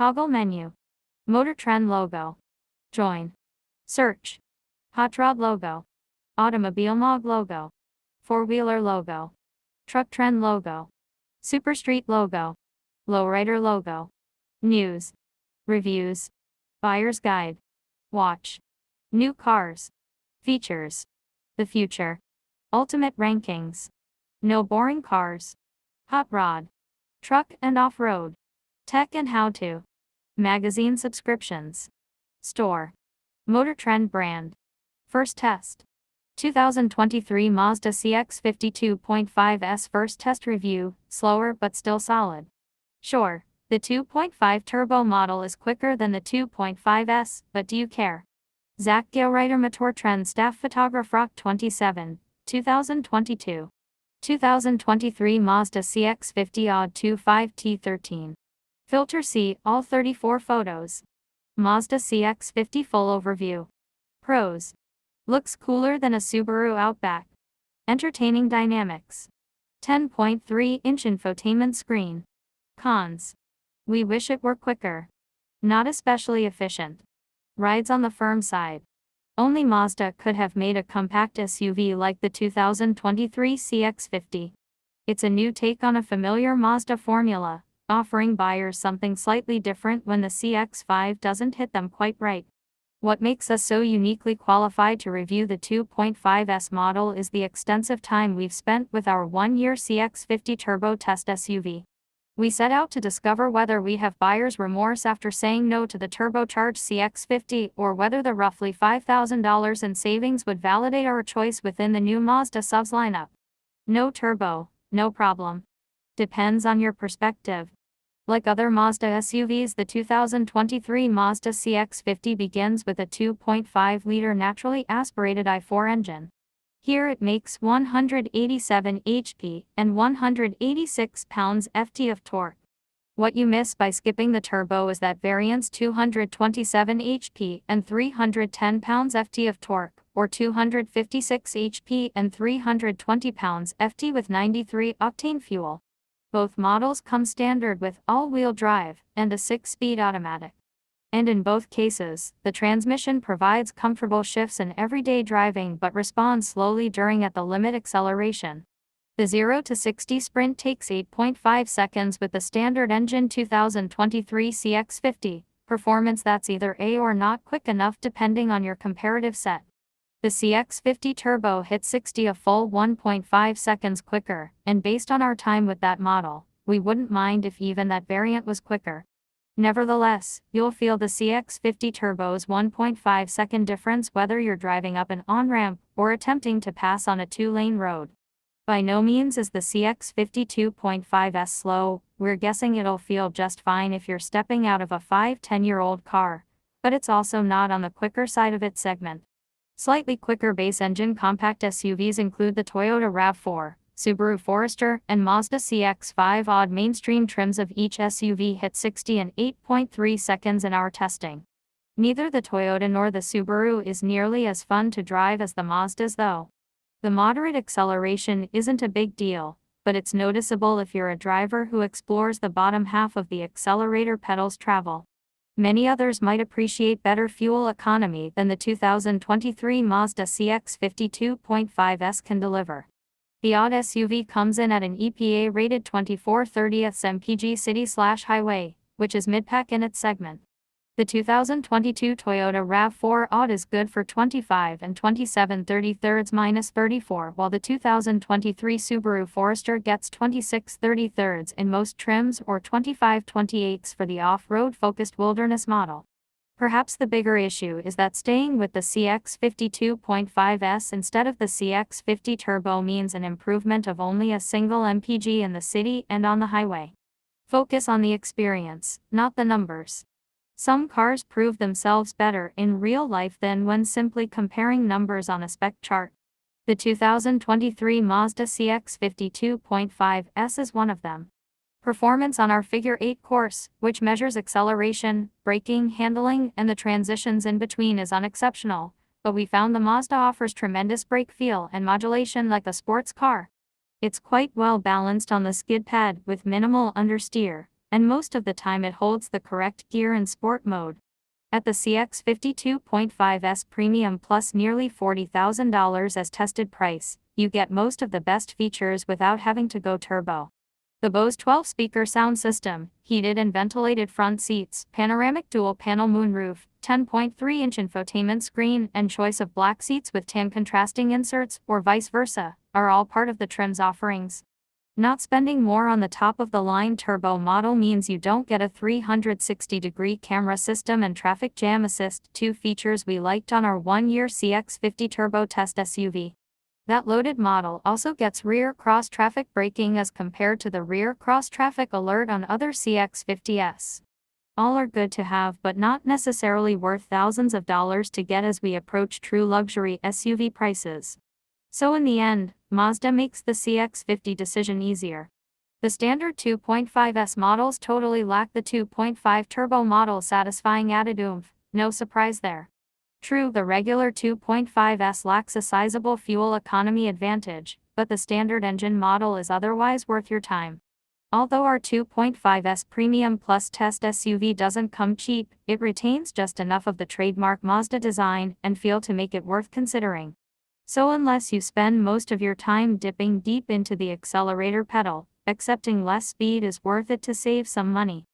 Toggle menu. Motor Trend logo. Join. Search. Hot Rod logo. Automobile Mag logo. Four-wheeler logo. Truck Trend logo. Super Street logo. Lowrider logo. News. Reviews. Buyer's guide. Watch. New cars. Features. The future. Ultimate rankings. No boring cars. Hot rod. Truck and off-road. Tech and how-to. Magazine subscriptions. Store. Motor Trend brand. First test. 2023 Mazda CX-50 2.5S first test review, slower but still solid. Sure, the 2.5 turbo model is quicker than the 2.5S, but do you care? Zach Gilreiter Motor Trend Staff Photograph 27, 2022. 2023 Mazda CX-50 Odd 25 T13. Filter C, all 34 photos. Mazda CX-50 full overview. Pros. Looks cooler than a Subaru Outback. Entertaining dynamics. 10.3-inch infotainment screen. Cons. We wish it were quicker. Not especially efficient. Rides on the firm side. Only Mazda could have made a compact SUV like the 2023 CX-50. It's a new take on a familiar Mazda formula, offering buyers something slightly different when the CX-5 doesn't hit them quite right. What makes us so uniquely qualified to review the 2.5S model is the extensive time we've spent with our one-year CX-50 turbo test SUV. We set out to discover whether we have buyer's remorse after saying no to the turbocharged CX-50 or whether the roughly $5,000 in savings would validate our choice within the new Mazda subs lineup. No turbo, no problem. Depends on your perspective. Like other Mazda SUVs, the 2023 Mazda CX-50 begins with a 2.5-liter naturally aspirated i4 engine. Here it makes 187 HP and 186 pounds-ft of torque. What you miss by skipping the turbo is that variant's 227 HP and 310 pounds-ft of torque, or 256 HP and 320 pounds-ft with 93-octane fuel. Both models come standard with all-wheel drive and a 6-speed automatic. And in both cases, the transmission provides comfortable shifts in everyday driving but responds slowly during at-the-limit acceleration. The 0 to 60 sprint takes 8.5 seconds with the standard engine 2023 CX-50, performance that's either A or not quick enough depending on your comparative set. The CX-50 Turbo hit 60 a full 1.5 seconds quicker, and based on our time with that model, we wouldn't mind if even that variant was quicker. Nevertheless, you'll feel the CX-50 Turbo's 1.5-second difference whether you're driving up an on-ramp or attempting to pass on a 2-lane road. By no means is the CX-50 2.5S slow, we're guessing it'll feel just fine if you're stepping out of a 5-10-year-old car, but it's also not on the quicker side of its segment. Slightly quicker base engine compact SUVs include the Toyota RAV4, Subaru Forester, and Mazda CX-5. Odd mainstream trims of each SUV hit 60 in 8.3 seconds in our testing. Neither the Toyota nor the Subaru is nearly as fun to drive as the Mazdas though. The moderate acceleration isn't a big deal, but it's noticeable if you're a driver who explores the bottom half of the accelerator pedal's travel. Many others might appreciate better fuel economy than the 2023 Mazda CX-50 2.5S can deliver. The odd SUV comes in at an EPA-rated 24/30ths mpg city/highway, which is mid-pack in its segment. The 2022 Toyota RAV4 Odd is good for 25 and 27/33-34, while the 2023 Subaru Forester gets 26/33 in most trims or 25/28 for the off-road focused wilderness model. Perhaps the bigger issue is that staying with the CX-50 2.5S instead of the CX-50 Turbo means an improvement of only a single mpg in the city and on the highway. Focus on the experience, not the numbers. Some cars prove themselves better in real life than when simply comparing numbers on a spec chart. The 2023 Mazda CX-50 2.5S is one of them. Performance on our Figure 8 course, which measures acceleration, braking, handling, and the transitions in between, is unexceptional, but we found the Mazda offers tremendous brake feel and modulation like a sports car. It's quite well balanced on the skid pad with minimal understeer, and most of the time it holds the correct gear in sport mode. At the CX-50 2.5S Premium Plus nearly $40,000 as tested price, you get most of the best features without having to go turbo. The Bose 12-speaker sound system, heated and ventilated front seats, panoramic dual-panel moonroof, 10.3-inch infotainment screen, and choice of black seats with tan contrasting inserts, or vice versa, are all part of the trim's offerings. Not spending more on the top-of-the-line turbo model means you don't get a 360-degree camera system and traffic jam assist, two features we liked on our one-year CX-50 turbo test SUV. That loaded model also gets rear cross-traffic braking as compared to the rear cross-traffic alert on other CX-50s. All are good to have but not necessarily worth thousands of dollars to get as we approach true luxury SUV prices. So in the end, Mazda makes the CX-50 decision easier. The standard 2.5S models totally lack the 2.5 turbo model satisfying added oomph, no surprise there. True, the regular 2.5S lacks a sizable fuel economy advantage, but the standard engine model is otherwise worth your time. Although our 2.5S Premium Plus test SUV doesn't come cheap, it retains just enough of the trademark Mazda design and feel to make it worth considering. So unless you spend most of your time dipping deep into the accelerator pedal, accepting less speed is worth it to save some money.